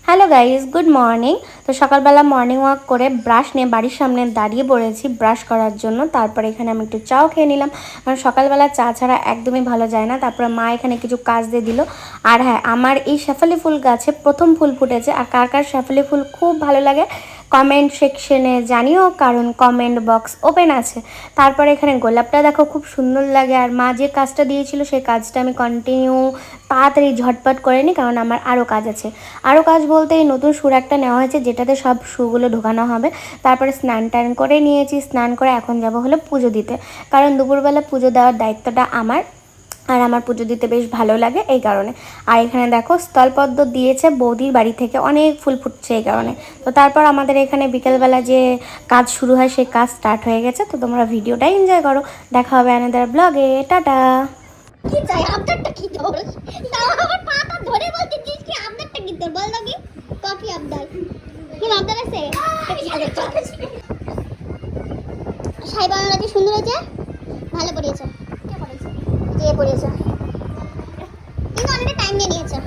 Hello guys, good morning. তো সকালবেলা morning walk করে ব্রাশ নিয়ে বাড়ির সামনে দাঁড়িয়ে পড়েছি ব্রাশ করার জন্য। তারপরে এখানে আমি একটু চাও খেয়ে নিলাম, কারণ সকালবেলা চা ছাড়া একদমই ভালো যায় না। তারপরে মা এখানে কিছু কাজ দিয়ে দিল। আর হ্যাঁ, আমার এই শেফালি ফুল গাছে প্রথম ফুল ফুটেছে। আর কার কার শেফালি ফুল খুব ভালো লাগে কমেন্ট সেকশনে জানিও, কারণ কমেন্ট বক্স ওপেন আছে। তারপরে এখানে গোলাপটা দেখো খুব সুন্দর লাগে। আর মা যে কাজটা দিয়েছিল সেই কাজটা আমি কন্টিনিউ তাড়াতাড়ি ঝটপট করে নিই, কারণ আমার আরও কাজ আছে। আরও কাজ বলতে এই নতুন সুর একটা নেওয়া হয়েছে, যেটাতে সব শুগুলো ঢোকানো হবে। তারপরে স্নান টান করে নিয়েছি, স্নান করে এখন যাব হলো পুজো দিতে, কারণ দুপুরবেলা পুজো দেওয়ার দায়িত্বটা আমার। আর আমার পুজো দিতে বেশ ভালো লাগে এই কারণে। আর এখানে দেখো স্থলপদ্ম দিয়েছে বৌদির বাড়ি থেকে, অনেক ফুল ফুটছে এই কারণে। তো তারপর আমাদের এখানে বিকেলবেলা যে কাজ শুরু হয় সেই কাজ স্টার্ট হয়ে গেছে। তো তোমরা ভিডিওটা এনজয় করো, দেখা হবে আনাদার ব্লগে। টাটা। কি চাই আপডেটটা কি তোর? তাও আমার পাটা ধরে বলছিস কি আপডেটটা কি তোর? বল দেখি কপি আপডেট কি আপডেট আছে? শাড়ি বানানো কি সুন্দর হয়েছে, ভালো পরিয়েছে। কে পরিয়েছে? যে পরিয়েছে কিন্তু অনেকটা টাইম নিয়ে নিয়েছে।